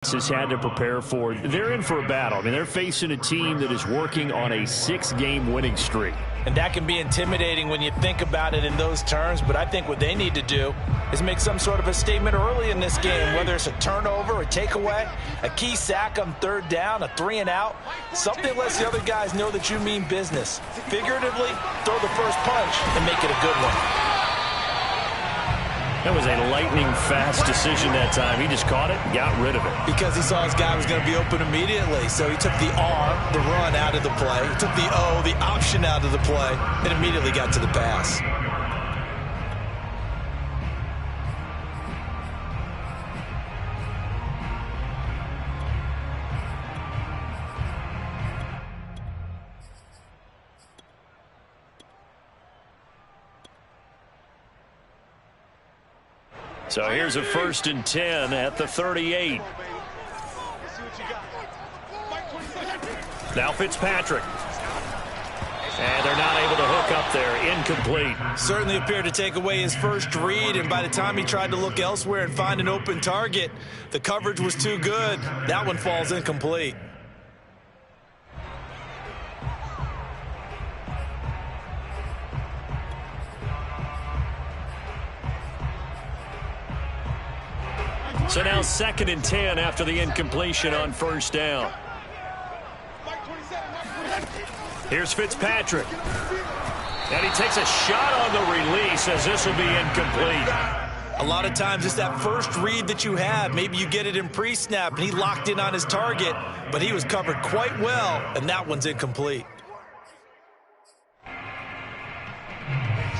has had to prepare for. They're in for a battle. I mean, they're facing a team that is working on a 6-game winning streak. And that can be intimidating when you think about it in those terms, but I think what they need to do is make some sort of a statement early in this game, whether it's a turnover, a takeaway, a key sack on third down, a 3-and-out, something lets the other guys know that you mean business. Figuratively, throw the first punch and make it a good one. That was a lightning-fast decision that time. He just caught it and got rid of it. Because he saw his guy was going to be open immediately. So he took the R, the run, out of the play. He took the O, the option, out of the play, and immediately got to the pass. So here's a 1st and 10 at the 38. Now Fitzpatrick. And they're not able to hook up there. Incomplete. Certainly appeared to take away his first read, and by the time he tried to look elsewhere and find an open target, the coverage was too good. That one falls incomplete. So now 2nd and 10 after the incompletion on 1st down. Here's Fitzpatrick. And he takes a shot on the release as this will be incomplete. A lot of times it's that first read that you have. Maybe you get it in pre-snap and he locked in on his target, but he was covered quite well, and that one's incomplete.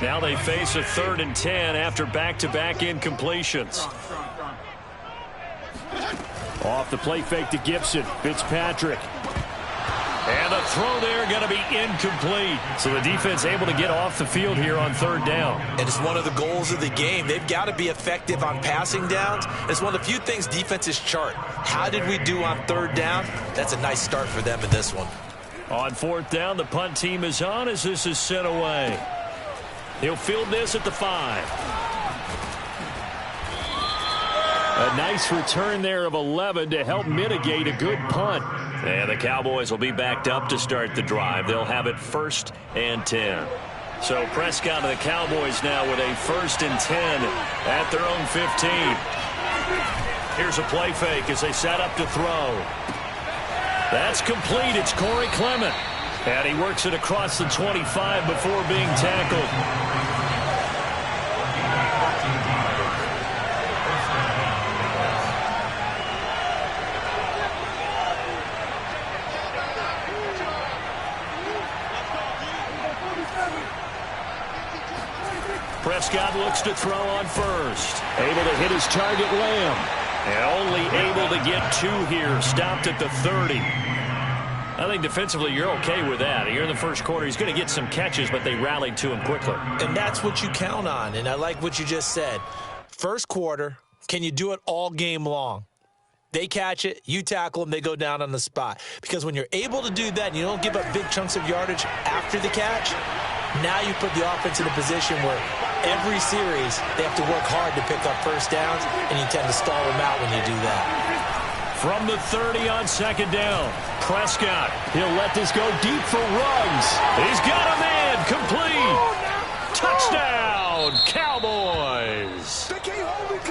Now they face a 3rd and 10 after back-to-back incompletions. Off the play fake to Gibson. Fitzpatrick. And a throw there going to be incomplete. So the defense able to get off the field here on 3rd down. And it's one of the goals of the game. They've got to be effective on passing downs. It's one of the few things defenses chart. How did we do on 3rd down? That's a nice start for them in this one. On 4th down, the punt team is on as this is sent away. He'll field this at the 5. A nice return there of 11 to help mitigate a good punt. And the Cowboys will be backed up to start the drive. They'll have it 1st and 10. So Prescott and the Cowboys now with a 1st and 10 at their own 15. Here's a play fake as they set up to throw. That's complete. It's Corey Clement. And he works it across the 25 before being tackled. Prescott looks to throw on 1st. Able to hit his target, Lamb. And only able to get 2 here. Stopped at the 30. I think defensively you're okay with that. Here in the 1st quarter, he's going to get some catches, but they rallied to him quickly. And that's what you count on, and I like what you just said. 1st quarter, can you do it all game long? They catch it, you tackle them, they go down on the spot. Because when you're able to do that and you don't give up big chunks of yardage after the catch, now you put the offense in a position where every series they have to work hard to pick up 1st downs, and you tend to stall them out when you do that. From the 30 on 2nd down, Prescott. He'll let this go deep for Ruggs. He's got a man. Complete. Touchdown, Cowboys.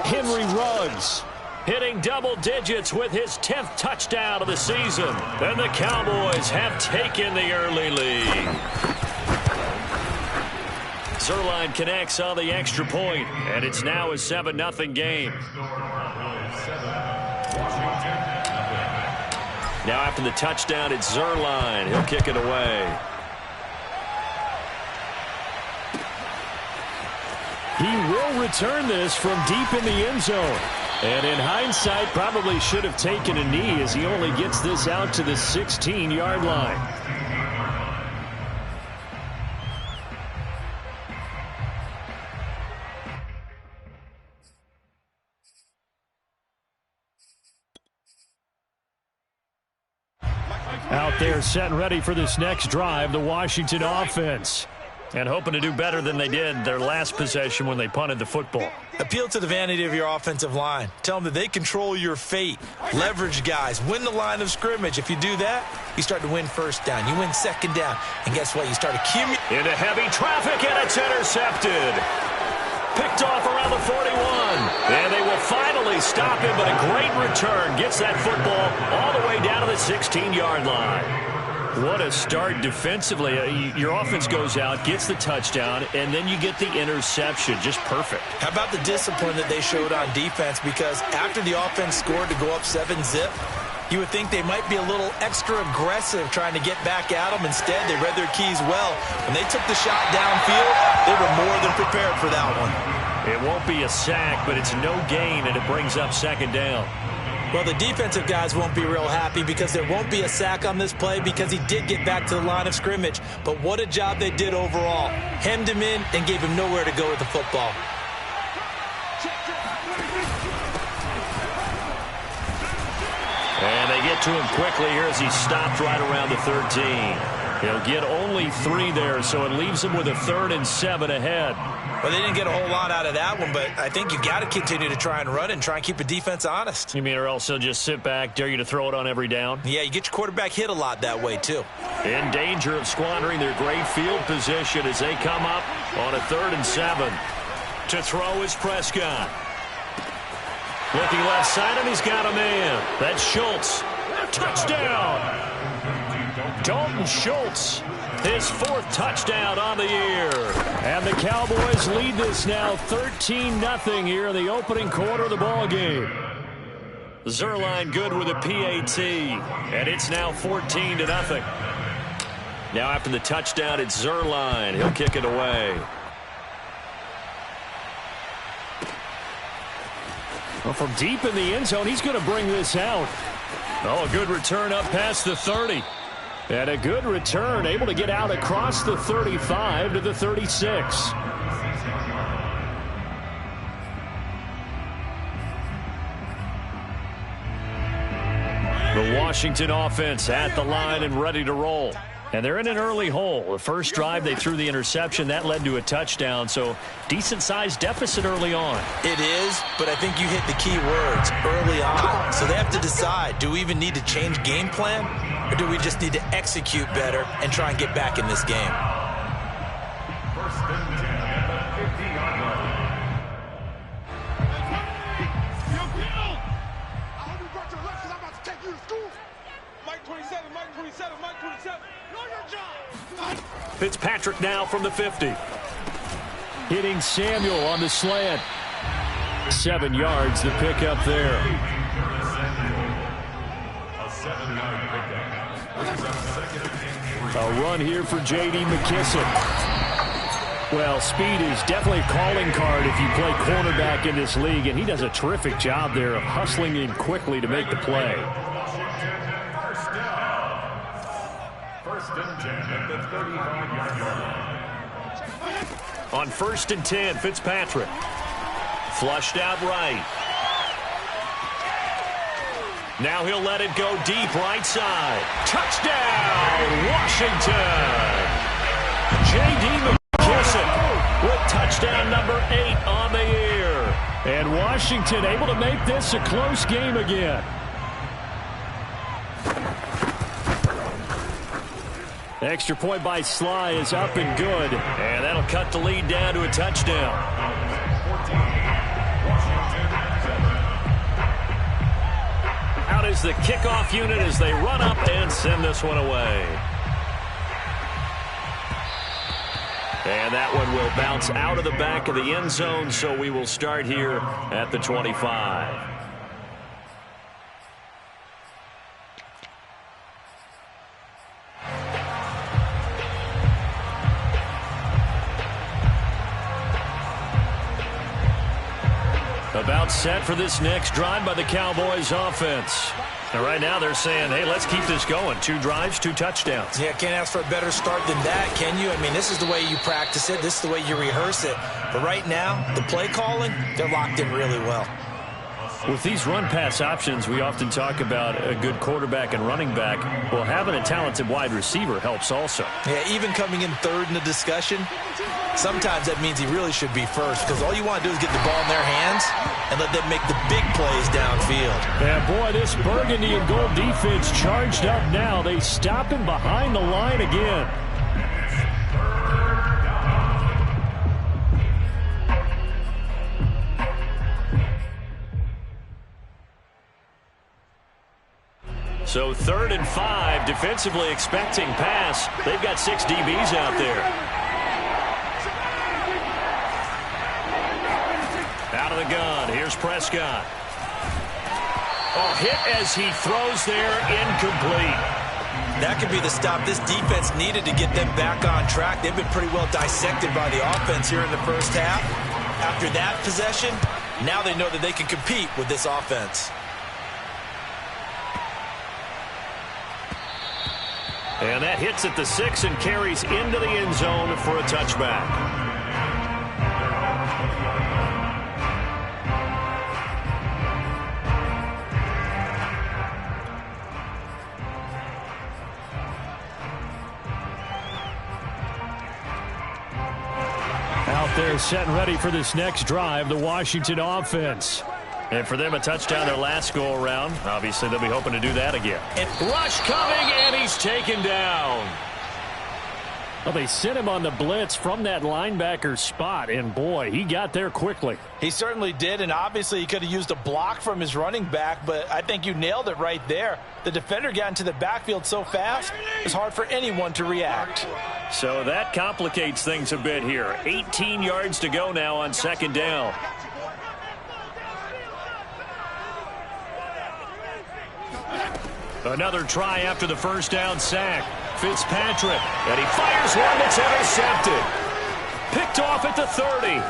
Henry Ruggs hitting double digits with his 10th touchdown of the season. And the Cowboys have taken the early lead. Zuerlein connects on the extra point, and it's now a 7-0 game. Now after the touchdown, it's Zuerlein. He'll kick it away. He will return this from deep in the end zone. And in hindsight, probably should have taken a knee as he only gets this out to the 16-yard line. Out there set and ready for this next drive, the Washington offense. And hoping to do better than they did their last possession when they punted the football. Appeal to the vanity of your offensive line. Tell them that they control your fate. Leverage guys. Win the line of scrimmage. If you do that, you start to win first down. You win second down. And guess what? You start accumulating. Into heavy traffic, and it's intercepted. Picked off around the 41. And they will finally stop him, but a great return. Gets that football all the way down to the 16-yard line. What a start defensively. Your offense goes out, gets the touchdown, and then you get the interception. Just perfect. How about the discipline that they showed on defense? Because after the offense scored to go up 7-zip, you would think they might be a little extra aggressive trying to get back at them. Instead, they read their keys well. When they took the shot downfield, they were more than prepared for that one. It won't be a sack, but it's no gain, and it brings up second down. Well, the defensive guys won't be real happy because there won't be a sack on this play because he did get back to the line of scrimmage. But what a job they did overall. Hemmed him in and gave him nowhere to go with the football. And they get to him quickly here as he stopped right around the 13. He'll get only 3 there, so it leaves him with a 3rd and 7 ahead. Well, they didn't get a whole lot out of that one, but I think you got to continue to try and run and try and keep the defense honest. You mean or else they'll just sit back, dare you to throw it on every down? Yeah, you get your quarterback hit a lot that way, too. In danger of squandering their great field position as they come up on a 3rd and 7. To throw is Prescott. Looking left side, and he's got a man. That's Schultz. Touchdown! Dalton Schultz, his 4th touchdown on the year. And the Cowboys lead this now 13-0 here in the opening quarter of the ball game. Zuerlein good with a PAT, and it's now 14-0. Now after the touchdown, it's Zuerlein. He'll kick it away. Well, from deep in the end zone, he's going to bring this out. Oh, a good return up past the 30. And a good return, able to get out across the 35 to the 36. The Washington offense at the line and ready to roll. And they're in an early hole. The first drive, they threw the interception. That led to a touchdown, so decent-sized deficit early on. It is, but I think you hit the key words, early on. So they have to decide, do we even need to change game plan, or do we just need to execute better and try and get back in this game? First and 10 at the 50-yard line. Yo, Bill! I hope you brought your lunch because I'm about to take you to school. Mike 27, Mike 27, Mike 27. Know your job. Fitzpatrick now from the 50. Hitting Samuel on the slant. 7 yards, the pickup there. A 7-yard pickup. A run here for J.D. McKissic. Well, speed is definitely a calling card if you play cornerback in this league, and he does a terrific job there of hustling in quickly to make the play. First and 10 at the 35-yard line. On 1st and 10, Fitzpatrick. Flushed out right. Now he'll let it go deep right side. Touchdown, Washington! J.D. McKissic with touchdown number 8 on the year. And Washington able to make this a close game again. Extra point by Sly is up and good. And that'll cut the lead down to a touchdown. Out is the kickoff unit as they run up and send this one away. And that one will bounce out of the back of the end zone, so we will start here at the 25. About set for this next drive by the Cowboys offense. And right now they're saying, hey, let's keep this going. 2 drives, 2 touchdowns. Yeah, can't ask for a better start than that, can you? I mean, this is the way you practice it. This is the way you rehearse it. But right now, the play calling, they're locked in really well. With these run-pass options, we often talk about a good quarterback and running back. Well, having a talented wide receiver helps also. Yeah, even coming in third in the discussion, sometimes that means he really should be first, because all you want to do is get the ball in their hands and let them make the big plays downfield. Yeah, boy, this burgundy and gold defense charged up now. They stop him behind the line again. So 3rd and 5, defensively expecting pass. They've got 6 DBs out there. Out of the gun, here's Prescott. Oh, hit as he throws there, incomplete. That could be the stop this defense needed to get them back on track. They've been pretty well dissected by the offense here in the first half. After that possession, now they know that they can compete with this offense. And that hits at the 6 and carries into the end zone for a touchback. Out there set and ready for this next drive, the Washington offense. And for them, a touchdown their last go-around. Obviously, they'll be hoping to do that again. And rush coming, and he's taken down. Well, they sent him on the blitz from that linebacker spot, and boy, he got there quickly. He certainly did, and obviously he could have used a block from his running back, but I think you nailed it right there. The defender got into the backfield so fast, it's hard for anyone to react. So that complicates things a bit here. 18 yards to go now on 2nd down. Another try after the first down sack. Fitzpatrick, and he fires one that's intercepted. Picked off at the 30.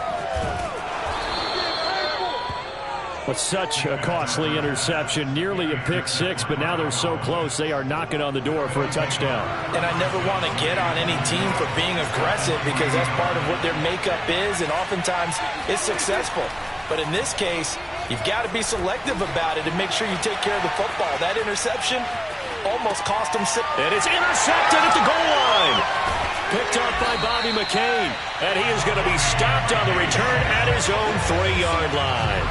But such a costly interception, nearly a pick 6, but now they're so close they are knocking on the door for a touchdown. And I never want to get on any team for being aggressive because that's part of what their makeup is, and oftentimes it's successful. But in this case, you've got to be selective about it and make sure you take care of the football. That interception almost cost him 6. And it's intercepted at the goal line. Picked up by Bobby McCain. And he is going to be stopped on the return at his own 3-yard line.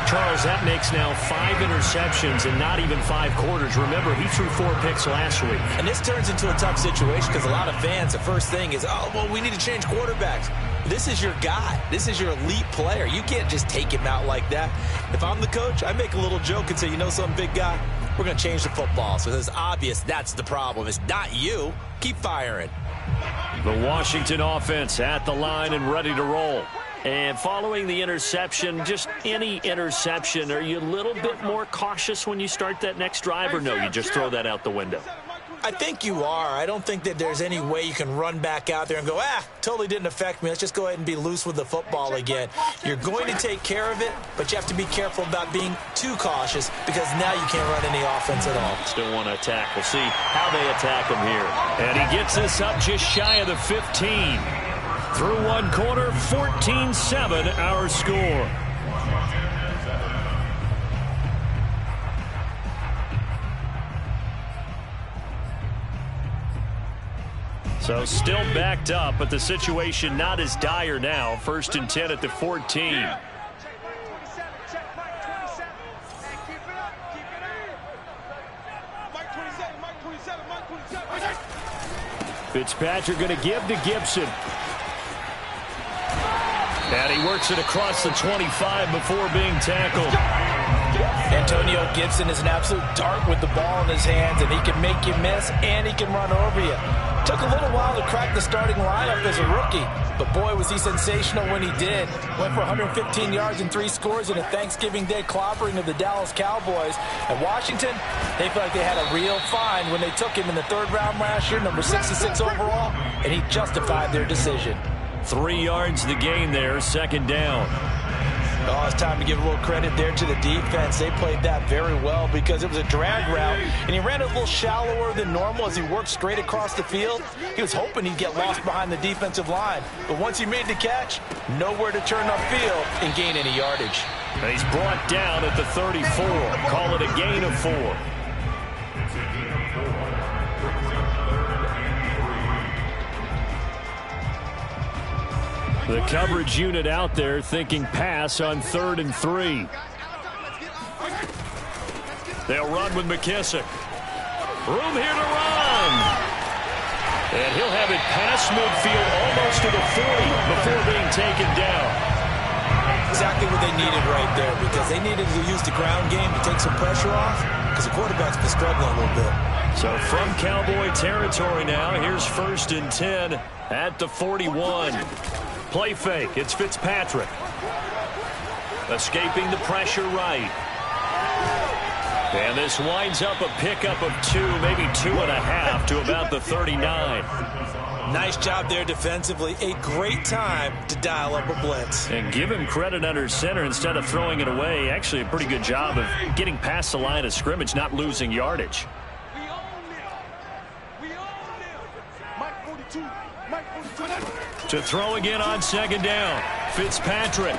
Charles, that makes now 5 interceptions in not even 5 quarters. Remember, he threw 4 picks last week. And this turns into a tough situation because a lot of fans, the first thing is, oh, well, we need to change quarterbacks. This is your guy. This is your elite player. You can't just take him out like that. If I'm the coach, I make a little joke and say, you know something, big guy? We're going to change the football. So it's obvious that's the problem. It's not you. Keep firing. The Washington offense at the line and ready to roll. And following the interception, just any interception, are you a little bit more cautious when you start that next drive, or no, you just throw that out the window? I think you are. I don't think that there's any way you can run back out there and go, totally didn't affect me. Let's just go ahead and be loose with the football again. You're going to take care of it, but you have to be careful about being too cautious because now you can't run any offense at all. Still want to attack. We'll see how they attack him here. And he gets this up just shy of the 15. Through 1 quarter, 14-7 our score. So still backed up, but the situation not as dire now. 1st and 10 at the 14. Fitzpatrick going to give to Gibson. And he works it across the 25 before being tackled. Antonio Gibson is an absolute dart with the ball in his hands, and he can make you miss, and he can run over you. Took a little while to crack the starting lineup as a rookie, but boy, was he sensational when he did. Went for 115 yards and 3 scores in a Thanksgiving Day clobbering of the Dallas Cowboys. At Washington, they felt like they had a real find when they took him in the 3rd round last year, number 66 overall, and he justified their decision. 3 yards the gain there, 2nd down. Oh, it's time to give a little credit there to the defense. They played that very well because it was a drag route, and he ran a little shallower than normal as he worked straight across the field. He was hoping he'd get lost behind the defensive line, but once he made the catch, nowhere to turn upfield and gain any yardage. And he's brought down at the 34. Call it a gain of 4. The coverage unit out there thinking pass on 3rd and 3. They'll run with McKissick. Room here to run. And he'll have it past midfield almost to the 40 before being taken down. Exactly what they needed right there, because they needed to use the ground game to take some pressure off, because the quarterback's been struggling a little bit. So from Cowboy territory now, here's 1st and 10 at the 41. Play fake. It's Fitzpatrick. Escaping the pressure right. And this winds up a pickup of 2, maybe 2.5 to about the 39. Nice job there defensively. A great time to dial up a blitz. And give him credit under center instead of throwing it away. Actually a pretty good job of getting past the line of scrimmage, not losing yardage. We own them. We own them. Mike 42. Mike 42. To throw again on 2nd down. Fitzpatrick.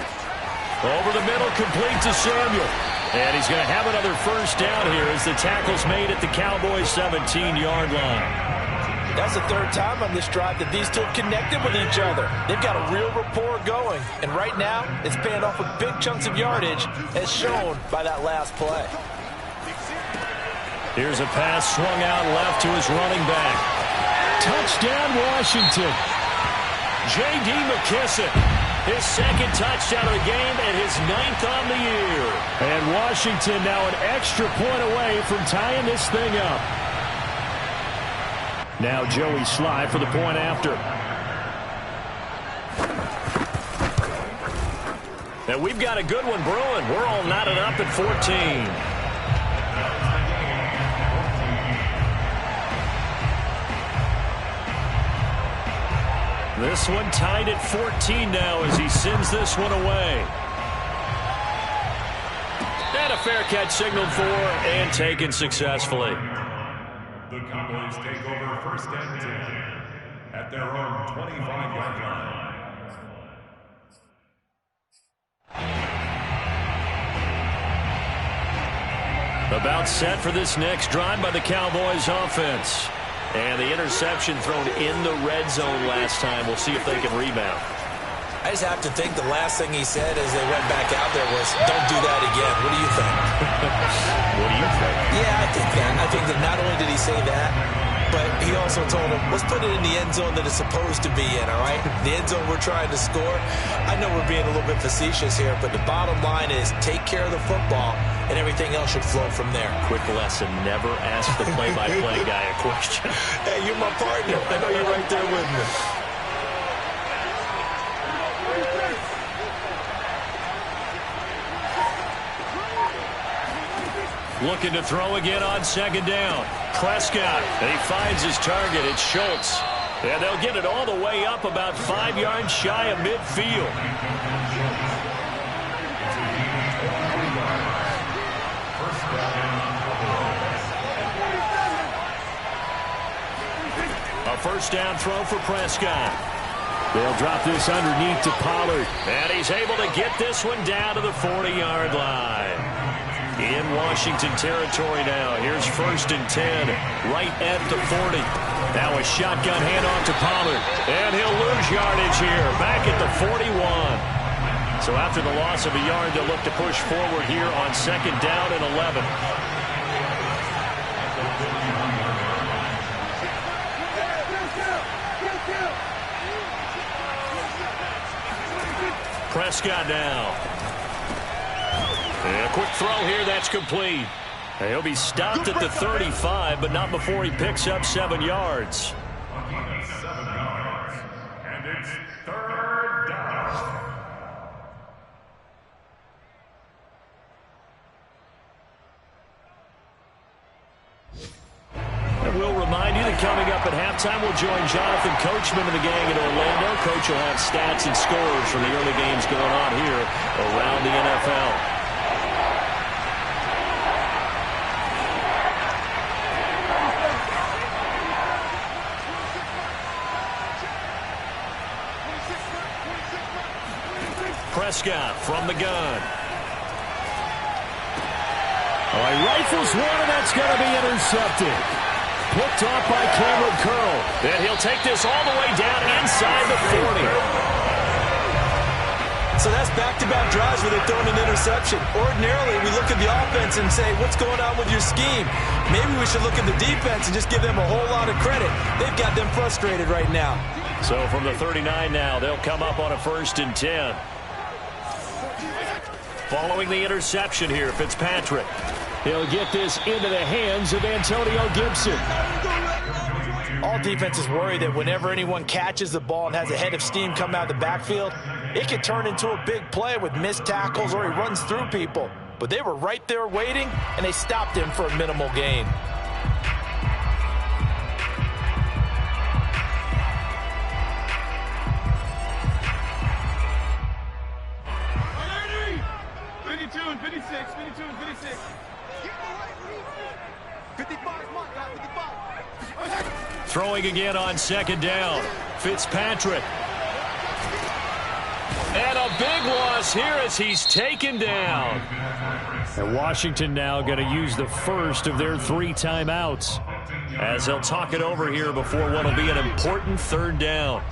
Over the middle, complete to Samuel. And he's going to have another 1st down here as the tackle's made at the Cowboys' 17-yard line. That's the 3rd time on this drive that these two have connected with each other. They've got a real rapport going. And right now, it's paying off with big chunks of yardage, as shown by that last play. Here's a pass swung out left to his running back. Touchdown, Washington. J.D. McKissick. His 2nd touchdown of the game and his 9th on the year. And Washington now an extra point away from tying this thing up. Now Joey Sly for the point after. And we've got a good one brewing. We're all knotted up at 14. This one tied at 14 now as he sends this one away. And a fair catch signaled for and taken successfully. The Cowboys take over 1st and 10 at their own 25-yard line. About set for this next drive by the Cowboys offense. And the interception thrown in the red zone last time. We'll see if they can rebound. I just have to think the last thing he said as they went back out there was, don't do that again. What do you think? What do you think? Yeah, I think that. I think that not only did he say that, but he also told him, let's put it in the end zone that it's supposed to be in, all right? The end zone we're trying to score. I know we're being a little bit facetious here, but the bottom line is take care of the football, and everything else should flow from there. Quick lesson, never ask the play-by-play guy a question. Hey, you're my partner. I know you're right there with me. Looking to throw again on 2nd down. Prescott, and he finds his target. It's Schultz. And they'll get it all the way up about 5 yards shy of midfield. A 1st down throw for Prescott. They'll drop this underneath to Pollard. And he's able to get this one down to the 40-yard line. In Washington territory now. Here's 1st and 10, right at the 40. Now a shotgun handoff to Pollard. And he'll lose yardage here, back at the 41. So after the loss of a yard, they'll look to push forward here on 2nd down and 11. Prescott now. And a quick throw here, that's complete. And he'll be stopped at the 35, but not before he picks up 7 yards. 7 yards. And it's 3rd down. And we'll remind you that coming up at halftime, we'll join Jonathan Coachman and the gang in Orlando. Coach will have stats and scores from the early games going on here around the NFL. Prescott from the gun. Well, he rifles one, and that's going to be intercepted. Picked off by Cameron Curl. And he'll take this all the way down inside the 40. So that's back-to-back drives where they're throwing an interception. Ordinarily, we look at the offense and say, what's going on with your scheme? Maybe we should look at the defense and just give them a whole lot of credit. They've got them frustrated right now. So from the 39 now, they'll come up on a 1st and 10. Following the interception here, Fitzpatrick. He'll get this into the hands of Antonio Gibson. All defenses worry that whenever anyone catches the ball and has a head of steam come out of the backfield, it can turn into a big play with missed tackles or he runs through people. But they were right there waiting, and they stopped him for a minimal gain. Throwing again on 2nd down. Fitzpatrick. And a big loss here as he's taken down. And Washington now going to use the first of their 3 timeouts as they'll talk it over here before what will be an important 3rd down.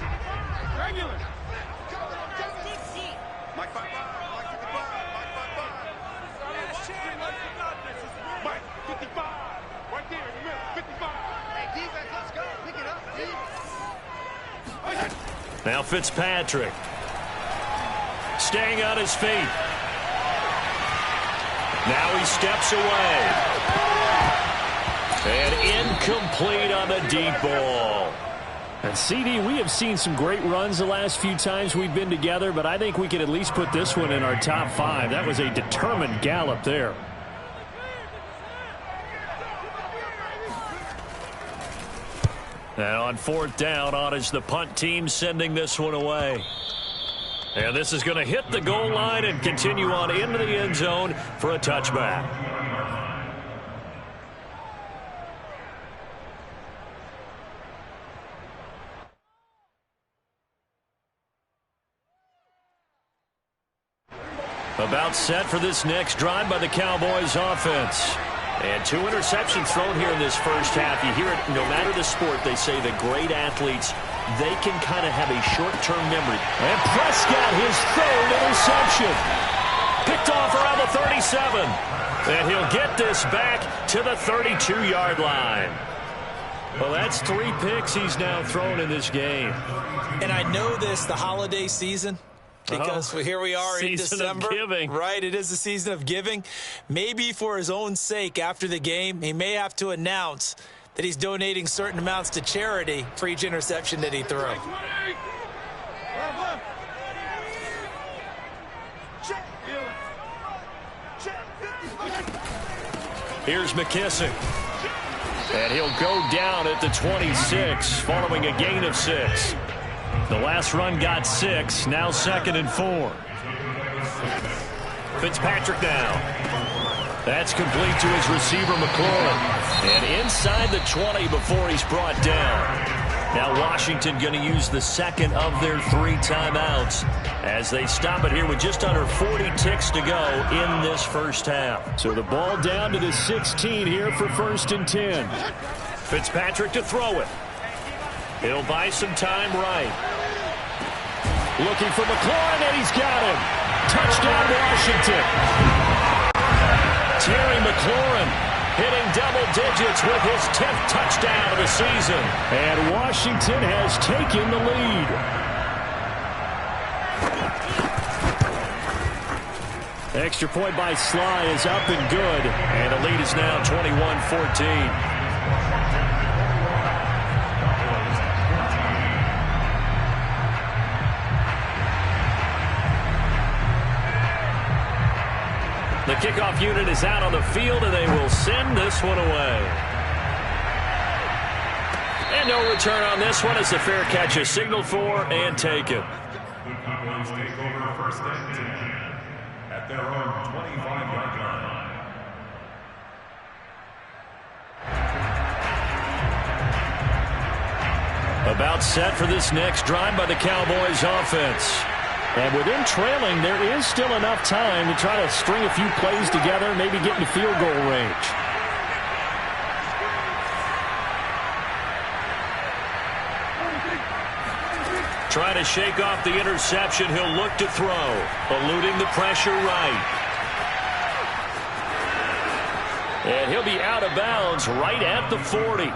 Now Fitzpatrick. Staying on his feet. Now he steps away. And incomplete on the deep ball. And CD, we have seen some great runs the last few times we've been together, but I think we can at least put this one in our top 5. That was a determined gallop there. And on 4th down, on is the punt team sending this one away. And this is going to hit the goal line and continue on into the end zone for a touchback. About set for this next drive by the Cowboys offense. And 2 interceptions thrown here in this first half. You hear it, no matter the sport, they say the great athletes, they can kind of have a short-term memory. And Prescott, his 3rd interception. Picked off around the 37. And he'll get this back to the 32-yard line. Well, that's 3 picks he's now thrown in this game. And I know this, the holiday season, because here we are in December. Season of giving. Right, it is the season of giving. Maybe for his own sake after the game, he may have to announce that he's donating certain amounts to charity for each interception that he threw. Here's McKissick. And he'll go down at the 26 following a gain of 6. The last run got 6, now 2nd and 4. Fitzpatrick now. That's complete to his receiver, McLaurin. And inside the 20 before he's brought down. Now Washington going to use the 2nd of their 3 timeouts as they stop it here with just under 40 ticks to go in this first half. So the ball down to the 16 here for 1st and 10. Fitzpatrick to throw it. He'll buy some time right. Looking for McLaurin, and he's got him. Touchdown, Washington. Terry McLaurin hitting double digits with his 10th touchdown of the season. And Washington has taken the lead. Extra point by Sly is up and good. And the lead is now 21-14. The kickoff unit is out on the field, and they will send this one away. And no return on this one as the fair catch is signaled for and taken. The Cowboys take over 1st and 10 at their own 25-yard line. About set for this next drive by the Cowboys offense. And with them trailing, there is still enough time to try to string a few plays together, maybe get into field goal range. Trying to shake off the interception. He'll look to throw. Eluding the pressure right. And he'll be out of bounds right at the 40.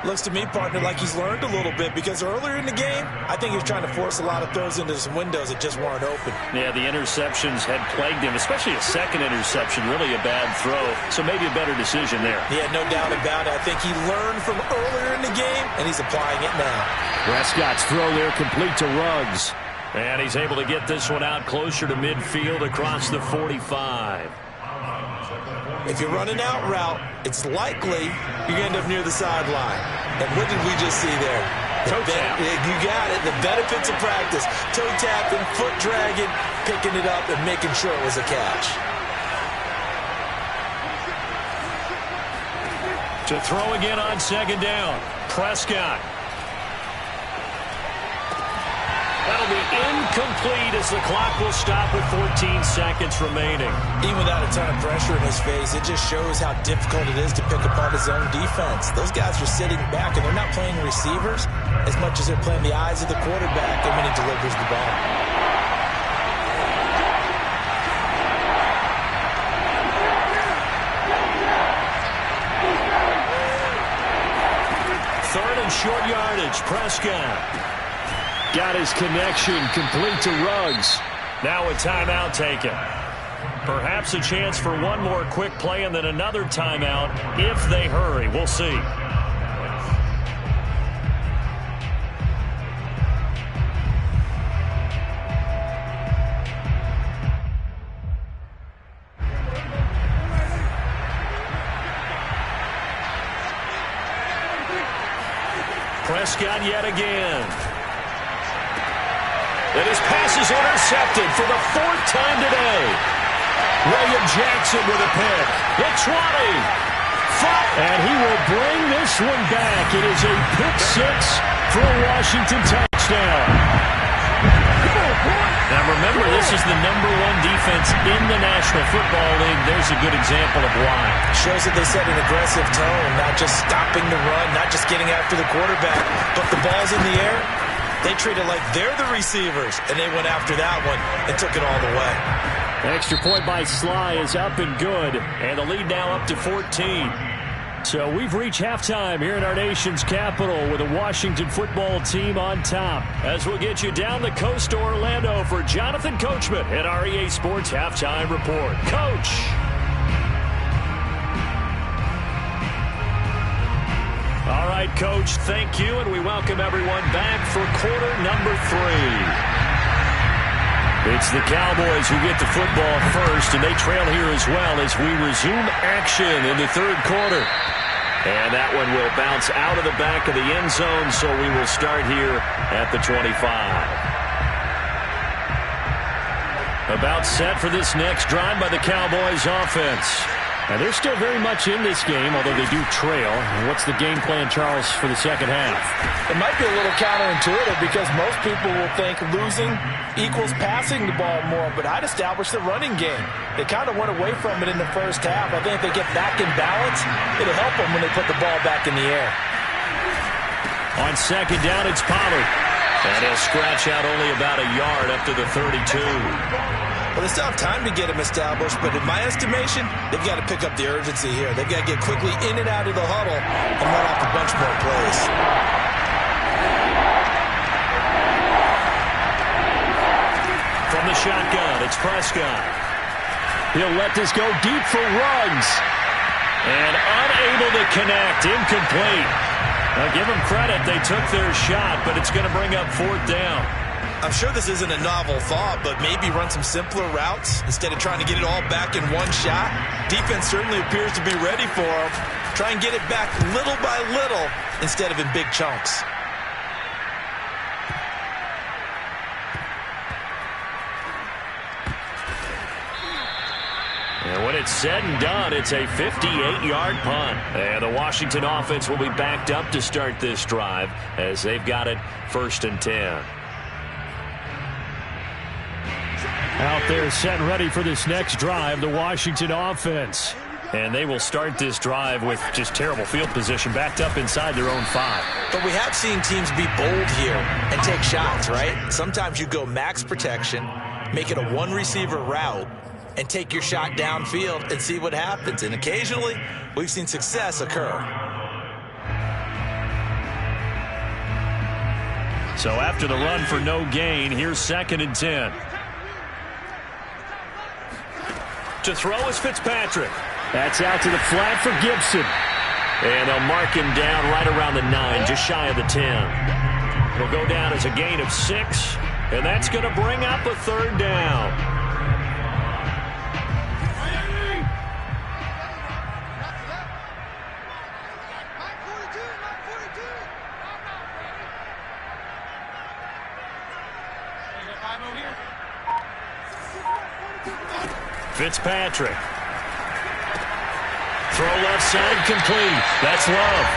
Looks to me, partner, like he's learned a little bit, because earlier in the game, I think he was trying to force a lot of throws into some windows that just weren't open. Yeah, the interceptions had plagued him, especially a second interception, really a bad throw. So maybe a better decision there. Yeah, no doubt about it. I think he learned from earlier in the game, and he's applying it now. Prescott's throw there complete to Ruggs. And he's able to get this one out closer to midfield across the 45. If you're running out route, it's likely you're going to end up near the sideline. And what did we just see there? Toe tap. You got it. The benefits of practice. Toe tapping, foot dragging, picking it up, and making sure it was a catch. To throw again on second down. Prescott. That'll be incomplete as the clock will stop with 14 seconds remaining. Even without a ton of pressure in his face, it just shows how difficult it is to pick apart his own defense. Those guys are sitting back, and they're not playing receivers as much as they're playing the eyes of the quarterback and when he delivers the ball. Third and short yardage. Prescott. Got his connection complete to Ruggs. Now a timeout taken. Perhaps a chance for one more quick play and then another timeout if they hurry. We'll see. Prescott yet again. And his pass is intercepted for the fourth time today. William Jackson with a pick. The 20. And he will bring this one back. It is a pick six for a Washington touchdown. Now remember, this is the #1 defense in the National Football League. There's a good example of why. Shows that they set an aggressive tone, not just stopping the run, not just getting after the quarterback, but the ball's in the air. They treat it like they're the receivers, and they went after that one and took it all the way. Extra point by Sly is up and good, and the lead now up to 14. So we've reached halftime here in our nation's capital with the Washington football team on top. As we'll get you down the coast to Orlando for Jonathan Coachman at our EA Sports Halftime Report. Coach! All right, Coach, thank you, and we welcome everyone back for quarter number 3. It's the Cowboys who get the football first, and they trail here as well as we resume action in the third quarter. And that one will bounce out of the back of the end zone, so we will start here at the 25. About set for this next drive by the Cowboys offense. And they're still very much in this game, although they do trail. And what's the game plan, Charles, for the second half? It might be a little counterintuitive because most people will think losing equals passing the ball more, but I'd establish the running game. They kind of went away from it in the first half. I think if they get back in balance, it'll help them when they put the ball back in the air. On second down, it's Pollard. And he'll scratch out only about a yard up to the 32. Well, they still have time to get him established, but in my estimation, they've got to pick up the urgency here. They've got to get quickly in and out of the huddle and run off a bunch more plays. From the shotgun, it's Prescott. He'll let this go deep for Ruggs. And unable to connect, incomplete. Now give them credit, they took their shot, but it's going to bring up fourth down. I'm sure this isn't a novel thought, but maybe run some simpler routes instead of trying to get it all back in one shot. Defense certainly appears to be ready for them. Try and get it back little by little instead of in big chunks. And when it's said and done, it's a 58-yard punt. And the Washington offense will be backed up to start this drive as they've got it 1st and 10. Out there set and ready for this next drive, the Washington offense. And they will start this drive with just terrible field position, backed up inside their own 5. But we have seen teams be bold here and take shots, right? Sometimes you go max protection, make it a one-receiver route, and take your shot downfield and see what happens. And occasionally, we've seen success occur. So after the run for no gain, here's 2nd and 10. To throw is Fitzpatrick. That's out to the flat for Gibson. And they'll mark him down right around the 9, just shy of the 10. It'll go down as a gain of 6, and that's going to bring up a 3rd down. Fitzpatrick. Throw left side complete. That's Love.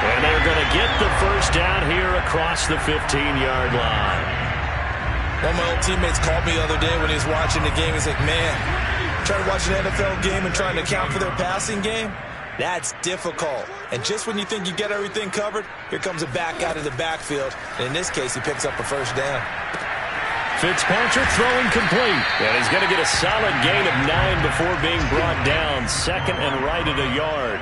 And they're going to get the 1st down here across the 15-yard line. One of my old teammates called me the other day when he was watching the game. He's like, man, trying to watch an NFL game and trying to account for their passing game? That's difficult. And just when you think you get everything covered, here comes a back out of the backfield. And in this case, he picks up a 1st down. Fitzpatrick throwing complete. And he's going to get a solid gain of 9 before being brought down. 2nd and right at a yard.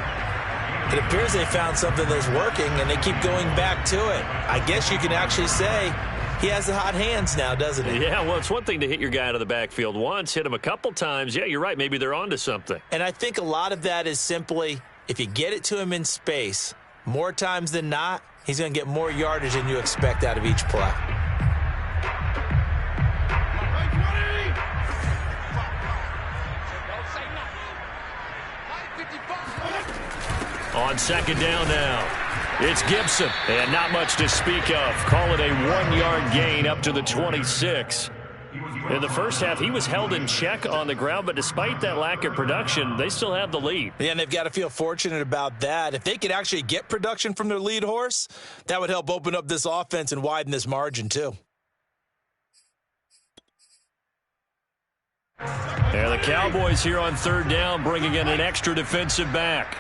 It appears they found something that's working, and they keep going back to it. I guess you can actually say he has the hot hands now, doesn't he? Yeah, well, it's one thing to hit your guy out of the backfield once, hit him a couple times. Yeah, you're right. Maybe they're onto something. And I think a lot of that is simply if you get it to him in space, more times than not, he's going to get more yardage than you expect out of each play. On 2nd down now, it's Gibson, and not much to speak of. Call it a 1-yard gain up to the 26. In the first half, he was held in check on the ground, but despite that lack of production, they still have the lead. Yeah, and they've got to feel fortunate about that. If they could actually get production from their lead horse, that would help open up this offense and widen this margin too. And the Cowboys here on 3rd down, bringing in an extra defensive back.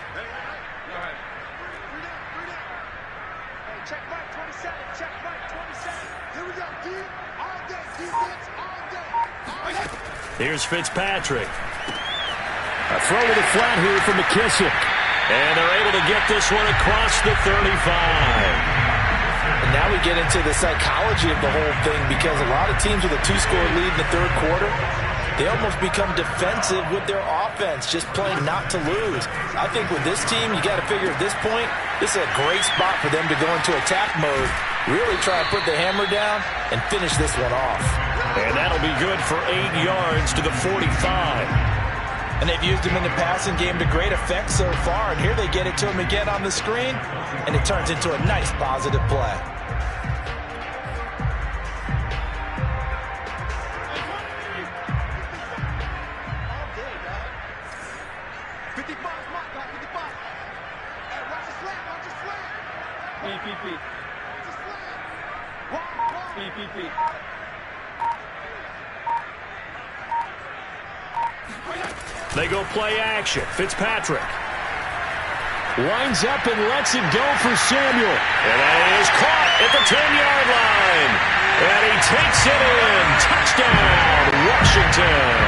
Here's Fitzpatrick. A throw to the flat here from McKissick. And they're able to get this one across the 35. And now we get into the psychology of the whole thing, because a lot of teams with a 2-score lead in the 3rd quarter, they almost become defensive with their offense, just playing not to lose. I think with this team, you got to figure at this point, this is a great spot for them to go into attack mode, really try to put the hammer down and finish this one off. And that'll be good for 8 yards to the 45. And they've used him in the passing game to great effect so far. And here they get it to him again on the screen, and it turns into a nice positive play. They go play action. Fitzpatrick Lines up and lets it go for Samuel. And that is caught at the 10-yard line. And he takes it in. Touchdown, Washington.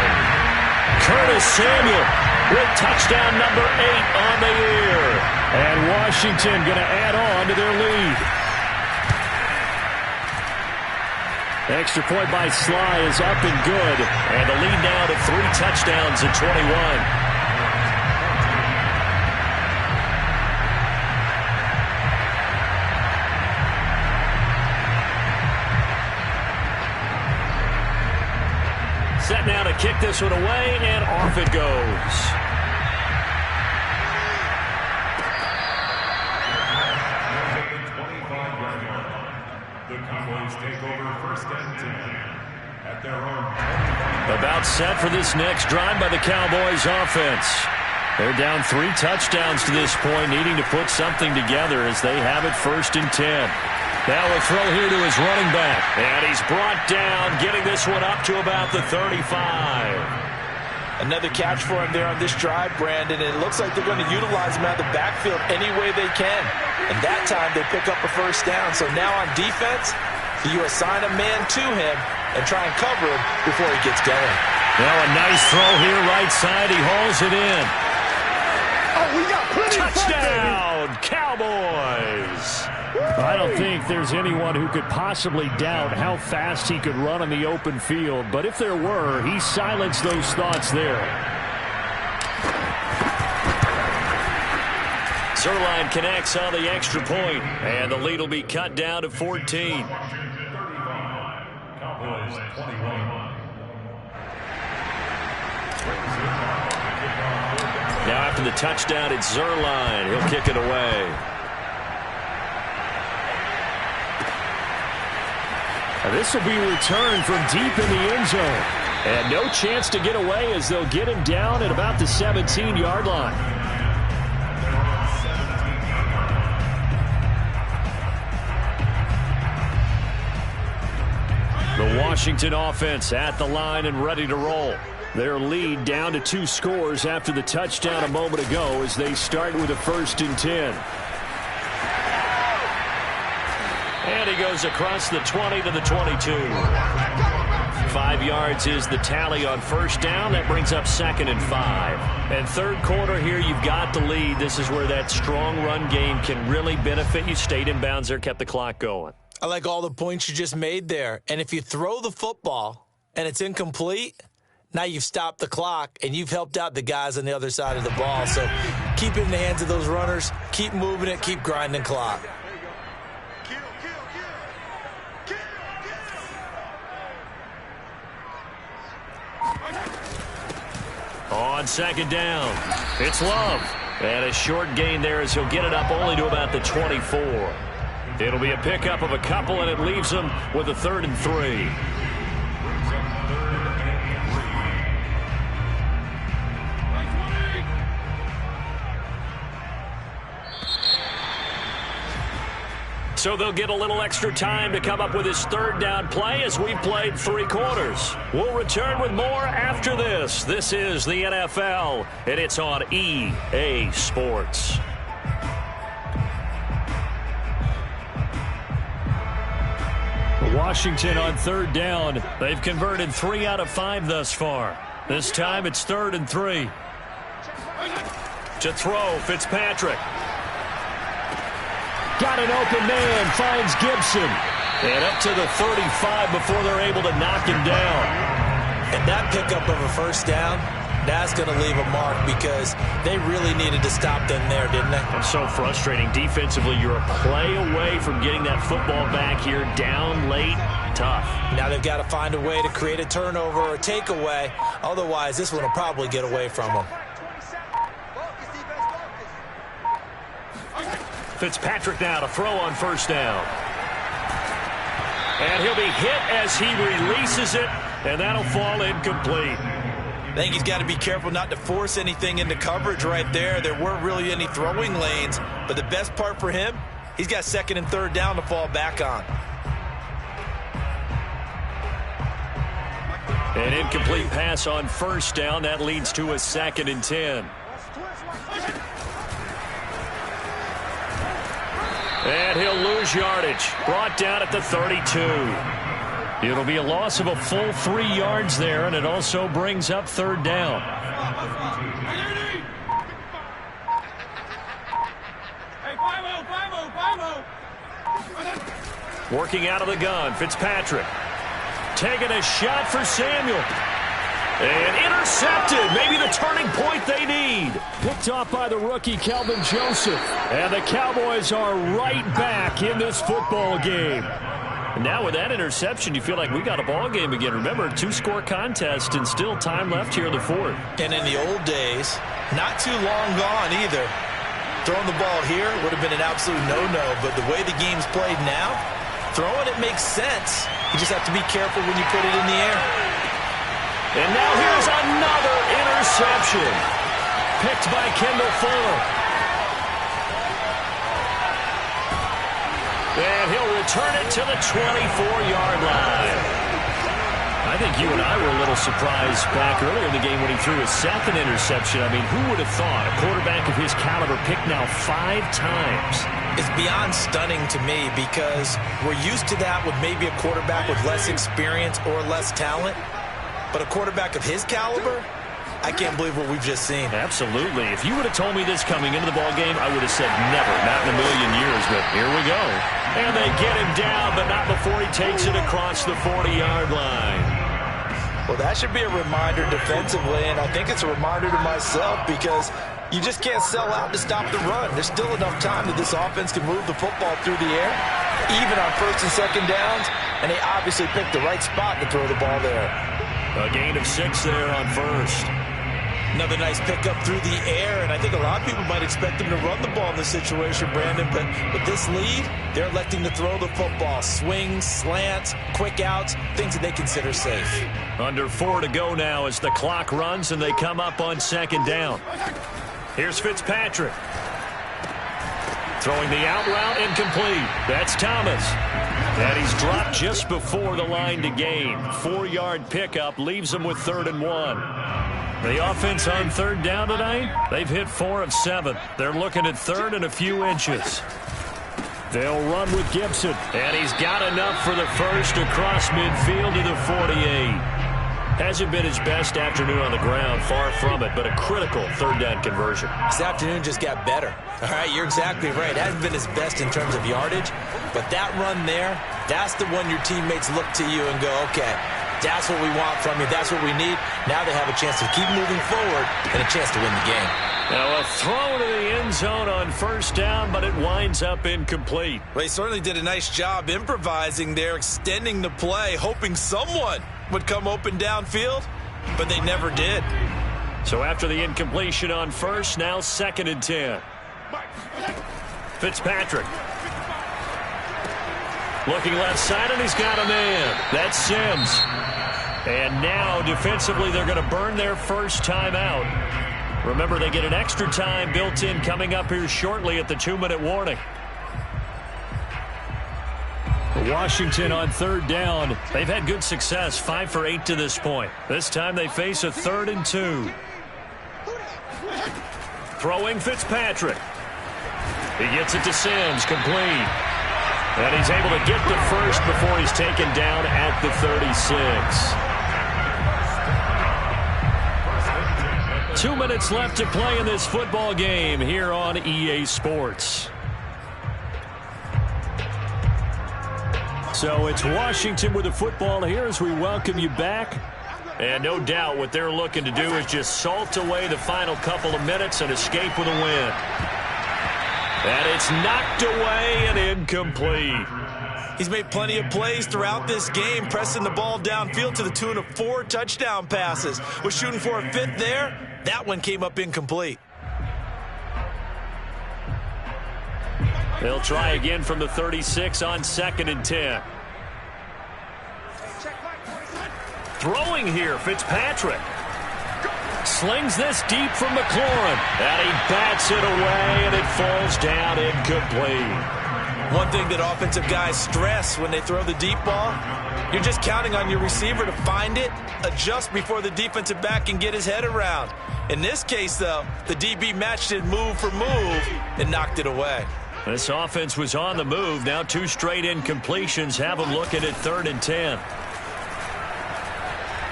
Curtis Samuel with touchdown number 8 on the year. And Washington going to add on to their lead. Extra point by Sly is up and good. And the lead now to 3 touchdowns at 21. Set now to kick this one away, and off it goes. The Cowboys take over 1st and 10 at their own. About set for this next drive by the Cowboys offense. They're down 3 touchdowns to this point, needing to put something together as they have it 1st and 10. Now a throw here to his running back. And he's brought down, getting this one up to about the 35. Another catch for him there on this drive, Brandon, and it looks like they're going to utilize him out of the backfield any way they can. And that time they pick up a first down. So now on defense, you assign a man to him and try and cover him before he gets going. Now a nice throw here right side. He hauls it in. Oh, we got plenty Touchdown, Cowboys! I don't think there's anyone who could possibly doubt how fast he could run on the open field. But if there were, he silenced those thoughts there. Zuerlein connects on the extra point, and the lead will be cut down to 14. 35, Cowboys 21. Now after the touchdown, it's Zuerlein. He'll kick it away. This will be returned from deep in the end zone. And no chance to get away as they'll get him down at about the 17-yard line. The Washington offense at the line and ready to roll. Their lead down to 2 scores after the touchdown a moment ago as they start with a 1st and 10. And he goes across the 20 to the 22. 5 yards is the tally on first down. That brings up 2nd and 5. And third quarter here, you've got the lead. This is where that strong run game can really benefit you. Stayed in bounds there, kept the clock going. I like all the points you just made there. And if you throw the football and it's incomplete, now you've stopped the clock and you've helped out the guys on the other side of the ball. So keep it in the hands of those runners. Keep moving it. Keep grinding clock. On second down, it's Love. And a short gain there as he'll get it up only to about the 24. It'll be a pickup of a couple, and it leaves him with a 3rd and 3. So they'll get a little extra time to come up with his 3rd down play as we played 3 quarters. We'll return with more after this. This is the NFL, and it's on EA Sports. Washington on 3rd down. They've converted 3 out of 5 thus far. This time it's 3rd and 3. To throw, Fitzpatrick. Got an open man, finds Gibson. And up to the 35 before they're able to knock him down. And that pickup of a first down, that's going to leave a mark because they really needed to stop them there, didn't they? It's so frustrating. Defensively, you're a play away from getting that football back here. Down late, tough. Now they've got to find a way to create a turnover or a takeaway. Otherwise, this one will probably get away from them. Fitzpatrick now to throw on first down. And he'll be hit as he releases it, and that'll fall incomplete. I think he's got to be careful not to force anything into coverage right there. There weren't really any throwing lanes, but the best part for him, he's got 2nd and 3rd down to fall back on. An incomplete pass on first down. That leads to a 2nd and 10. And he'll lose yardage. Brought down at the 32. It'll be a loss of a full 3 yards there, and it also brings up 3rd down. Working out of the gun, Fitzpatrick. Taking a shot for Samuel. And intercepted. Maybe the turning point they need. Picked off by the rookie, Kelvin Joseph. And the Cowboys are right back in this football game. And now with that interception, you feel like we got a ball game again. Remember, 2-score contest and still time left here in the 4th. And in the old days, not too long gone either. Throwing the ball here would have been an absolute no-no. But the way the game's played now, throwing it makes sense. You just have to be careful when you put it in the air. And now here's another interception. Picked by Kendall Fuller. And he'll return it to the 24-yard line. I think you and I were a little surprised back earlier in the game when he threw his second interception. I mean, who would have thought a quarterback of his caliber picked now 5 times? It's beyond stunning to me because we're used to that with maybe a quarterback with less experience or less talent. But a quarterback of his caliber, I can't believe what we've just seen. Absolutely. If you would have told me this coming into the ballgame, I would have said never, not in a million years. But here we go. And they get him down, but not before he takes it across the 40-yard line. Well, that should be a reminder defensively, and I think it's a reminder to myself because you just can't sell out to stop the run. There's still enough time that this offense can move the football through the air, even on first and second downs, and they obviously picked the right spot to throw the ball there. A gain of 6 there on first. Another nice pickup through the air, and I think a lot of people might expect them to run the ball in this situation, Brandon, but with this lead, they're electing to throw the football. Swings, slants, quick outs, things that they consider safe. Under 4 to go now as the clock runs and they come up on second down. Here's Fitzpatrick. Throwing the out route, incomplete. That's Thomas. And he's dropped just before the line to gain. 4-yard pickup leaves him with 3rd and 1. The offense on 3rd down tonight, they've hit 4 of 7. They're looking at 3rd and a few inches. They'll run with Gibson. And he's got enough for the first across midfield to the 48. Hasn't been his best afternoon on the ground, far from it, but a critical 3rd down conversion. This afternoon just got better. All right, you're exactly right. It hasn't been his best in terms of yardage, but that run there, that's the one your teammates look to you and go, okay, that's what we want from you. That's what we need. Now they have a chance to keep moving forward and a chance to win the game. Now a throw to the end zone on 1st down, but it winds up incomplete. Well, he certainly did a nice job improvising there, extending the play, hoping someone would come open downfield, but they never did. So after the incompletion on 1st, now 2nd and 10. Fitzpatrick. Looking left side, and he's got a man. That's Sims. And now defensively they're going to burn their first timeout. Remember, they get an extra time built in coming up here shortly at the 2-minute warning. Washington on 3rd down. They've had good success, 5 for 8 to this point. This time they face a 3rd and 2. Throwing Fitzpatrick. He gets it to Sims, complete. And he's able to get the first before he's taken down at the 36. 2 minutes left to play in this football game here on EA Sports. So it's Washington with the football here as we welcome you back. And no doubt what they're looking to do is just salt away the final couple of minutes and escape with a win. And it's knocked away and incomplete. He's made plenty of plays throughout this game, pressing the ball downfield to the tune of 4 touchdown passes. Was shooting for a 5th there. That one came up incomplete. They'll try again from the 36 on 2nd and 10. Throwing here, Fitzpatrick. Slings this deep from McLaurin. And he bats it away, and it falls down incomplete. One thing that offensive guys stress when they throw the deep ball, you're just counting on your receiver to find it, adjust before the defensive back can get his head around. In this case, though, the DB matched it move for move and knocked it away. This offense was on the move. Now 2 straight incompletions have them looking at 3rd and 10.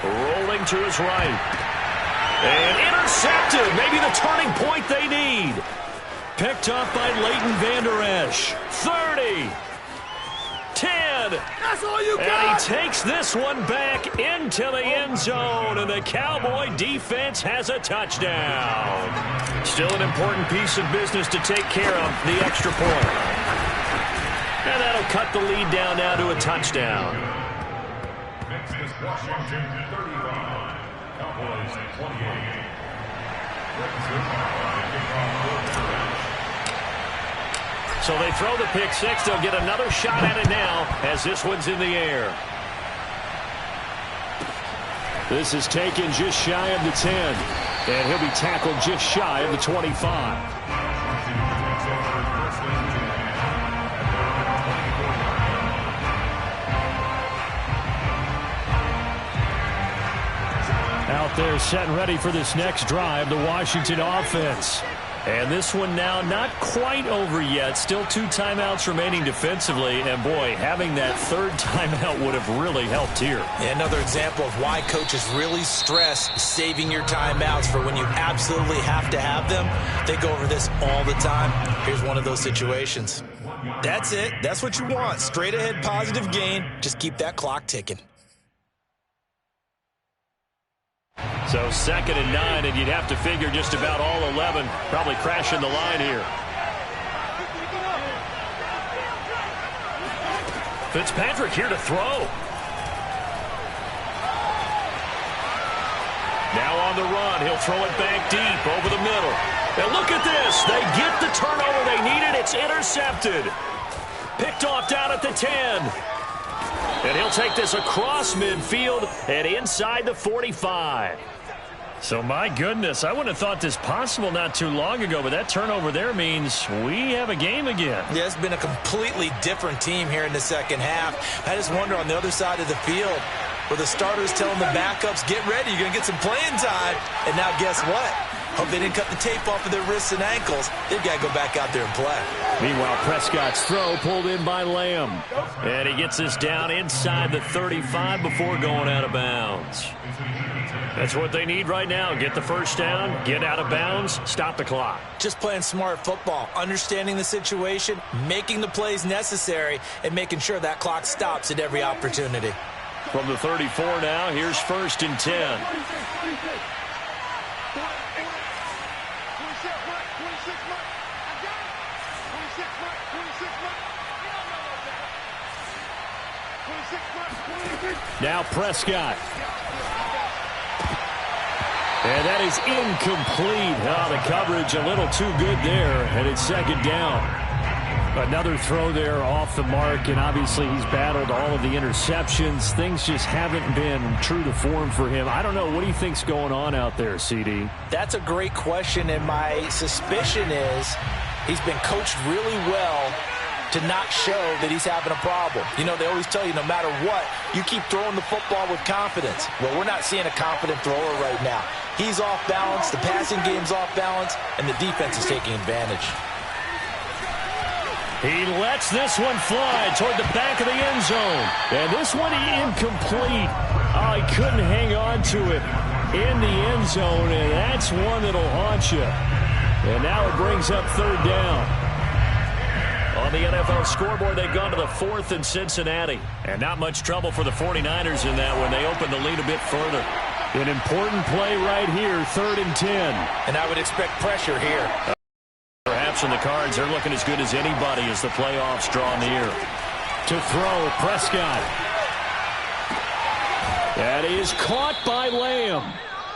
Rolling to his right. And intercepted. Maybe the turning point they need. Picked up by Leighton Vander Esch. 30. 10. That's all you got. And he takes this one back into the end zone, and the Cowboy defense has a touchdown. Still an important piece of business to take care of, the extra point. And that'll cut the lead down now to a touchdown. Next is Washington 35, Cowboys 28. So they throw the pick 6. They'll get another shot at it now as this one's in the air. This is taken just shy of the 10. And he'll be tackled just shy of the 25. set and ready for this next drive, the Washington offense. And this one now not quite over yet. Still 2 timeouts remaining defensively. And, boy, having that 3rd timeout would have really helped here. Another example of why coaches really stress saving your timeouts for when you absolutely have to have them. They go over this all the time. Here's one of those situations. That's it. That's what you want. Straight ahead positive gain. Just keep that clock ticking. So 2nd and 9, and you'd have to figure just about all 11 probably crashing the line here. Fitzpatrick here to throw. Now on the run, he'll throw it back deep over the middle. And look at this. They get the turnover they needed. It's intercepted. Picked off down at the 10. And he'll take this across midfield and inside the 45. So, my goodness, I wouldn't have thought this possible not too long ago, but that turnover there means we have a game again. Yeah, it's been a completely different team here in the second half. I just wonder on the other side of the field where the starters telling the backups, get ready, you're going to get some playing time. And now guess what? Hope they didn't cut the tape off of their wrists and ankles. They've got to go back out there and play. Meanwhile, Prescott's throw pulled in by Lamb. And he gets this down inside the 35 before going out of bounds. That's what they need right now. Get the first down, get out of bounds, stop the clock. Just playing smart football, understanding the situation, making the plays necessary, and making sure that clock stops at every opportunity. From the 34 now, here's 1st and 10. Now Prescott. And that is incomplete. Oh, the coverage a little too good there, and it's 2nd down. Another throw there off the mark, and obviously he's battled all of the interceptions. Things just haven't been true to form for him. I don't know. What do you think's going on out there, CD? That's a great question, and my suspicion is he's been coached really well to not show that he's having a problem. You know, they always tell you no matter what, you keep throwing the football with confidence. Well, we're not seeing a confident thrower right now. He's off balance, the passing game's off balance, and the defense is taking advantage. He lets this one fly toward the back of the end zone. And this one incomplete. Oh, he couldn't hang on to it in the end zone, and that's one that'll haunt you. And now it brings up 3rd down. On the NFL scoreboard, they've gone to the 4th in Cincinnati. And not much trouble for the 49ers in that when they open the lead a bit further. An important play right here, 3rd and 10. And I would expect pressure here. Perhaps in the cards, they're looking as good as anybody as the playoffs draw near. To throw, Prescott. That is caught by Lamb.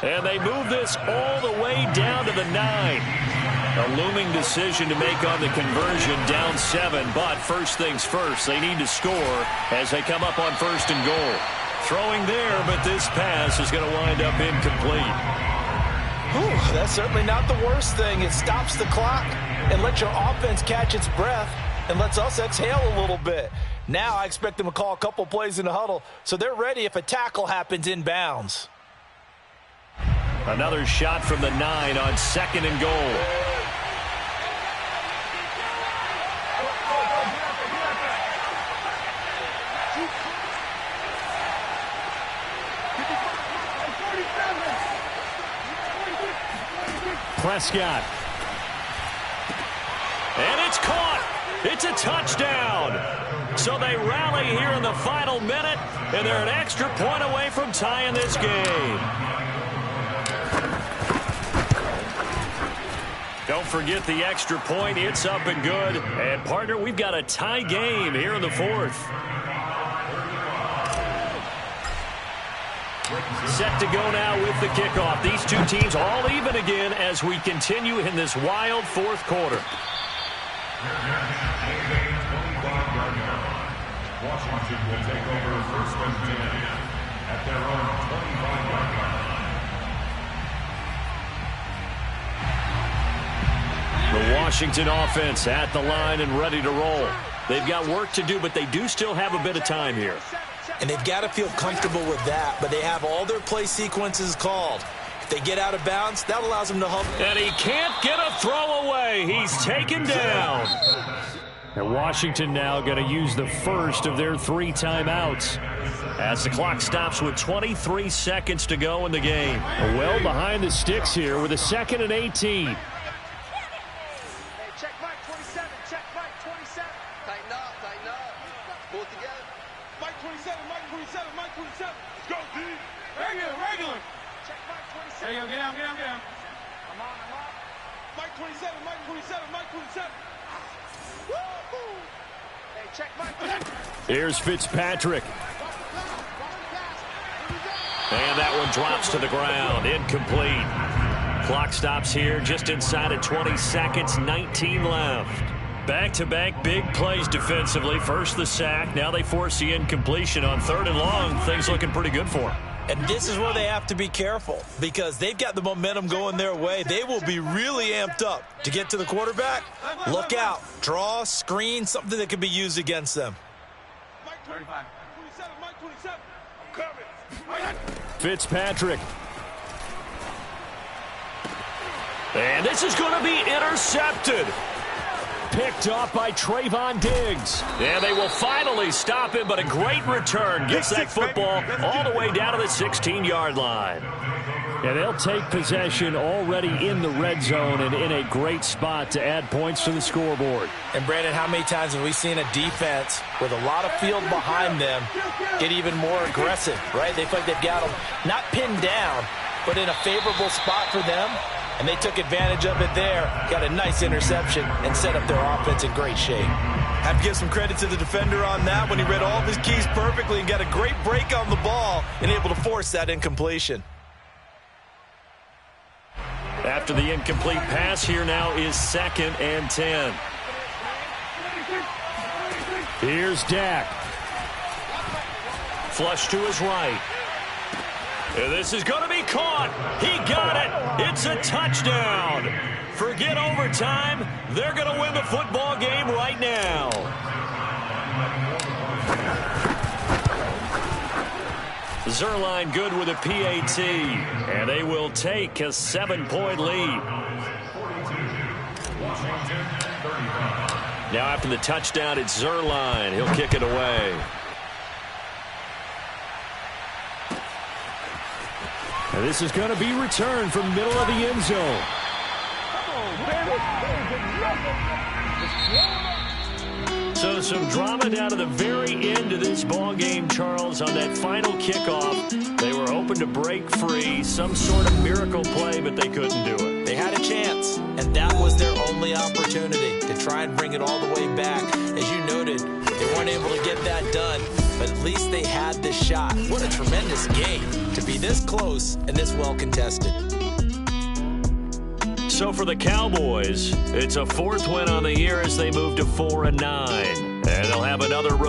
And they move this all the way down to the 9. A looming decision to make on the conversion, down 7. But first things first, they need to score as they come up on 1st and goal. Throwing there, but this pass is going to wind up incomplete. Whew, that's certainly not the worst thing. It stops the clock and lets your offense catch its breath and lets us exhale a little bit. Now I expect them to call a couple plays in the huddle so they're ready if a tackle happens inbounds. Another shot from the 9 on 2nd and goal. Prescott. And it's caught. It's a touchdown. So they rally here in the final minute, and they're an extra point away from tying this game. Don't forget the extra point. It's up and good. And, partner, we've got a tie game here in the 4th. Set to go now with the kickoff. These two teams all even again as we continue in this wild 4th quarter. Washington will take over 1st and 10 at their own 25-yard line. The Washington offense at the line and ready to roll. They've got work to do, but they do still have a bit of time here. And they've got to feel comfortable with that, but they have all their play sequences called. If they get out of bounds, that allows them to hub. And he can't get a throw away. He's taken down. And Washington now going to use the first of their 3 timeouts as the clock stops with 23 seconds to go in the game. Well behind the sticks here with a 2nd and 18. Hey, check Mike 27. Check Mike 27. Tighten up. Tighten up. Pull it together. Mike 27. Mike 27. Mike 27. Let's go, D. Regular. Check Mike 27. Hey, yo, get down. I'm on. Mike 27. Mike 27. Mike 27. Woo-hoo. Hey, check Mike 27. Here's Fitzpatrick. And that one drops to the ground. Incomplete. Clock stops here just inside of 20 seconds. 19 left. Back-to-back big plays defensively. First the sack. Now they force the incompletion on 3rd and long. Things looking pretty good for them. And this is where they have to be careful because they've got the momentum going their way. They will be really amped up to get to the quarterback. Look out. Draw, screen, something that can be used against them. Mike 25. 27. Mike 27. I'm coming. Fitzpatrick. And this is going to be intercepted. Picked off by Trayvon Diggs. And they will finally stop him, but a great return. Gets that football all the way down to the 16-yard line. And they'll take possession already in the red zone and in a great spot to add points to the scoreboard. And, Brandon, how many times have we seen a defense with a lot of field behind them get even more aggressive, right? They feel like they've got them not pinned down, but in a favorable spot for them. And they took advantage of it there, got a nice interception, and set up their offense in great shape. Have to give some credit to the defender on that when he read all of his keys perfectly and got a great break on the ball and able to force that incompletion. After the incomplete pass, here now is 2nd and 10. Here's Dak. Flush to his right. And this is going to be caught. He got it. It's a touchdown. Forget overtime. They're going to win the football game right now. Zuerlein good with a PAT. And they will take a 7-point lead. Now after the touchdown, it's Zuerlein. He'll kick it away. And this is going to be returned from middle of the end zone. So some drama down to the very end of this ball game, Charles, on that final kickoff. They were hoping to break free, some sort of miracle play, but they couldn't do it. They had a chance, and that was their only opportunity to try and bring it all the way back. As you noted, they weren't able to get that done, but at least they had this shot. What a tremendous game to be this close and this well contested. So for the Cowboys, it's a 4th win on the year as they move to 4-9. And they'll have another road